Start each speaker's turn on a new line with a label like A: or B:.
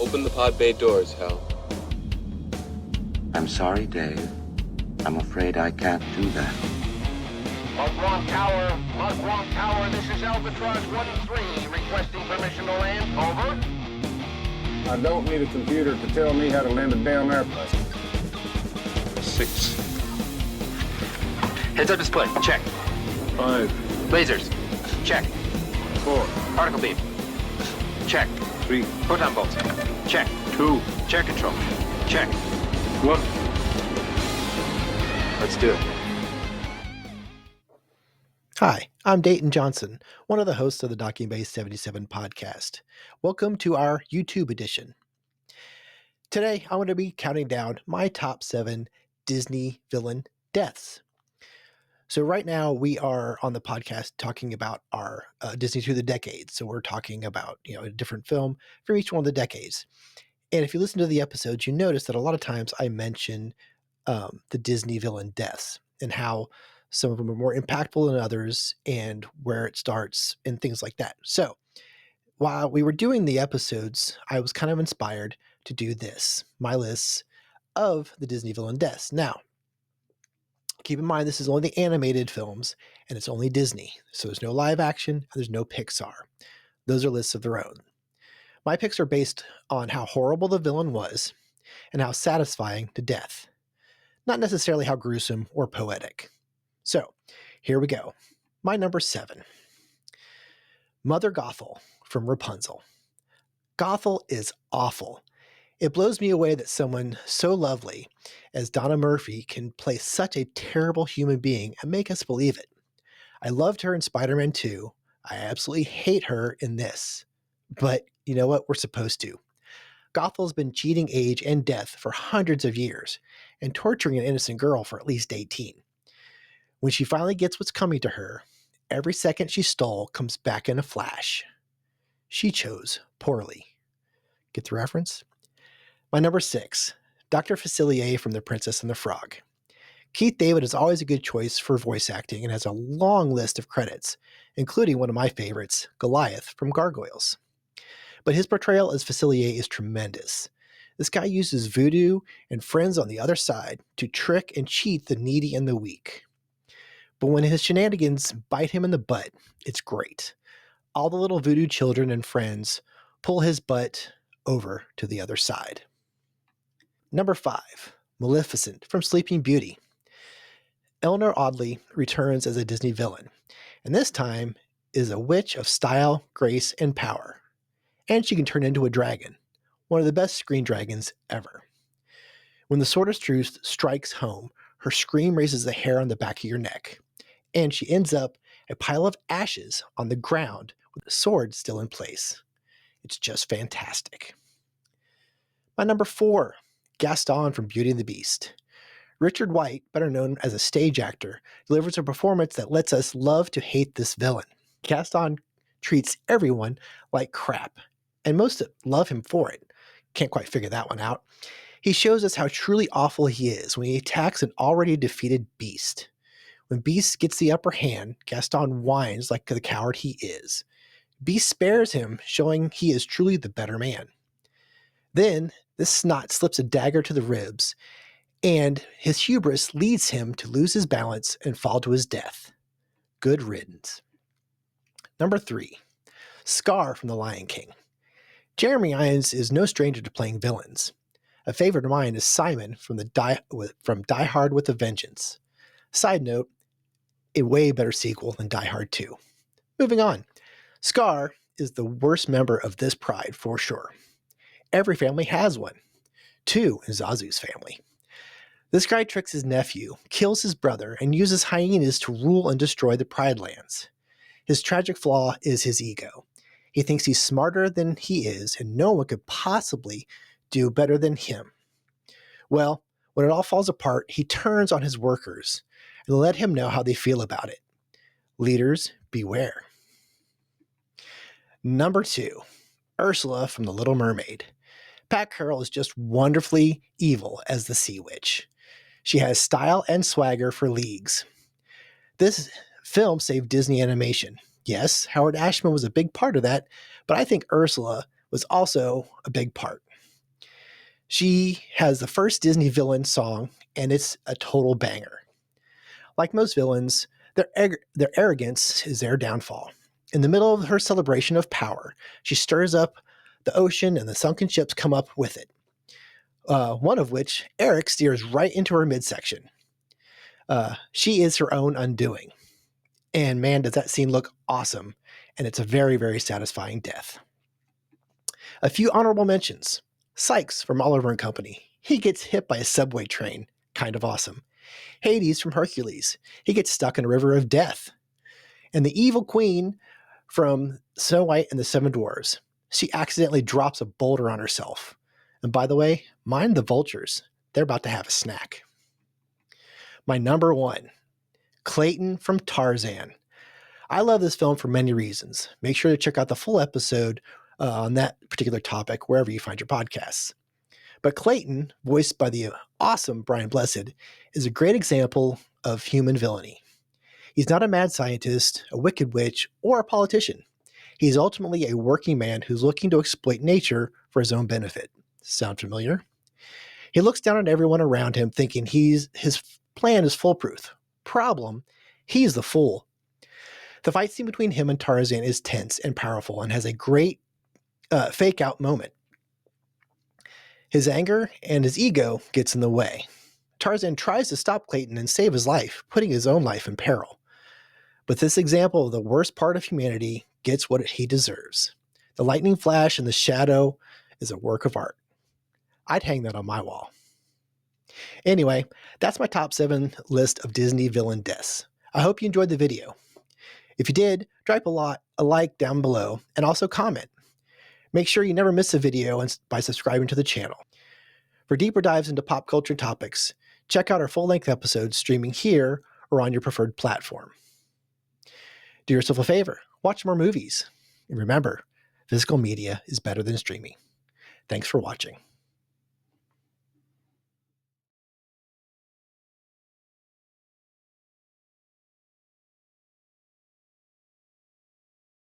A: Open the pod bay doors, Hal.
B: I'm sorry, Dave. I'm afraid I can't do that.
C: Mugwump Tower, this is Albatross 1-3, requesting permission to land. Over.
D: I don't need a computer to tell me how to land a damn airplane.
E: 6.
F: Heads-up display, check.
E: 5.
F: Lasers, check.
E: 4.
F: Particle beam, check.
E: 3.
F: Photon bolts, check.
E: 2.
F: Chair control, check.
E: 1.
F: Let's do it.
G: Hi, I'm Dayton Johnson, one of the hosts of the Docking Bay 77 podcast. Welcome to our YouTube edition. Today, I'm going to be counting down my top 7 Disney villain deaths. So right now, we are on the podcast talking about our Disney through the decades. So we're talking about, a different film from each one of the decades. And if you listen to the episodes, you notice that a lot of times I mention the Disney villain deaths and how some of them are more impactful than others and where it starts and things like that. So while we were doing the episodes, I was kind of inspired to do this, my list of the Disney villain deaths. Now, keep in mind, this is only the animated films and it's only Disney. So there's no live action and there's no Pixar. Those are lists of their own. My picks are based on how horrible the villain was and how satisfying the death, not necessarily how gruesome or poetic. So, here we go. My number 7. Mother Gothel from Rapunzel. Gothel is awful. It blows me away that someone so lovely as Donna Murphy can play such a terrible human being and make us believe it. I loved her in Spider-Man 2. I absolutely hate her in this. But you know what? We're supposed to. Gothel's been cheating age and death for hundreds of years and torturing an innocent girl for at least 18. When she finally gets what's coming to her, every second she stole comes back in a flash. She chose poorly. Get the reference? My number 6, Dr. Facilier from The Princess and the Frog. Keith David is always a good choice for voice acting and has a long list of credits, including one of my favorites, Goliath from Gargoyles. But his portrayal as Facilier is tremendous. This guy uses voodoo and friends on the other side to trick and cheat the needy and the weak. But when his shenanigans bite him in the butt, it's great. All the little voodoo children and friends pull his butt over to the other side. Number 5, Maleficent from Sleeping Beauty. Eleanor Audley returns as a Disney villain, and this time is a witch of style, grace, and power. And she can turn into a dragon, one of the best screen dragons ever. When the Sword of Truth strikes home, her scream raises the hair on the back of your neck, and she ends up a pile of ashes on the ground with the sword still in place. It's just fantastic. My number 4, Gaston from Beauty and the Beast. Richard White, better known as a stage actor, delivers a performance that lets us love to hate this villain. Gaston treats everyone like crap, and most love him for it. Can't quite figure that one out. He shows us how truly awful he is when he attacks an already defeated Beast. When Beast gets the upper hand, Gaston whines like the coward he is. Beast spares him, showing he is truly the better man. Then, this snot slips a dagger to the ribs, and his hubris leads him to lose his balance and fall to his death. Good riddance. Number 3, Scar from The Lion King. Jeremy Irons is no stranger to playing villains. A favorite of mine is Simon from Die Hard with a Vengeance. Side note, a way better sequel than Die Hard 2. Moving on. Scar is the worst member of this pride for sure. Every family has one. 2 in Zazu's family. This guy tricks his nephew, kills his brother, and uses hyenas to rule and destroy the Pride Lands. His tragic flaw is his ego. He thinks he's smarter than he is, and no one could possibly do better than him. Well, when it all falls apart, he turns on his workers and let him know how they feel about it. Leaders, beware. Number 2, Ursula from The Little Mermaid. Pat Carroll is just wonderfully evil as the Sea Witch. She has style and swagger for leagues. This film saved Disney animation. Yes, Howard Ashman was a big part of that, but I think Ursula was also a big part. She has the first Disney villain song, and it's a total banger. Like most villains, their arrogance is their downfall. In the middle of her celebration of power, she stirs up the ocean, and the sunken ships come up with it. One of which, Eric, steers right into her midsection. She is her own undoing. And man, does that scene look awesome. And it's a very, very satisfying death. A few honorable mentions. Sykes from Oliver and Company. He gets hit by a subway train. Kind of awesome. Hades from Hercules. He gets stuck in a river of death. And the evil queen from Snow White and the Seven Dwarfs. She accidentally drops a boulder on herself. And by the way, mind the vultures. They're about to have a snack. My number one, Clayton from Tarzan. I love this film for many reasons. Make sure to check out the full episode on that particular topic wherever you find your podcasts. But Clayton, voiced by the awesome Brian Blessed, is a great example of human villainy. He's not a mad scientist, a wicked witch, or a politician. He's ultimately a working man who's looking to exploit nature for his own benefit. Sound familiar? He looks down on everyone around him thinking his plan is foolproof. Problem, he's the fool. The fight scene between him and Tarzan is tense and powerful and has a great fake out moment. His anger and his ego gets in the way. Tarzan tries to stop Clayton and save his life, putting his own life in peril. But this example of the worst part of humanity gets what he deserves. The lightning flash and the shadow is a work of art. I'd hang that on my wall. Anyway, that's my top 7 list of Disney villain deaths. I hope you enjoyed the video. If you did, drop a like down below and also comment. Make sure you never miss a video by subscribing to the channel. For deeper dives into pop culture topics, check out our full-length episodes streaming here or on your preferred platform. Do yourself a favor, watch more movies. And remember, physical media is better than streaming. Thanks for watching.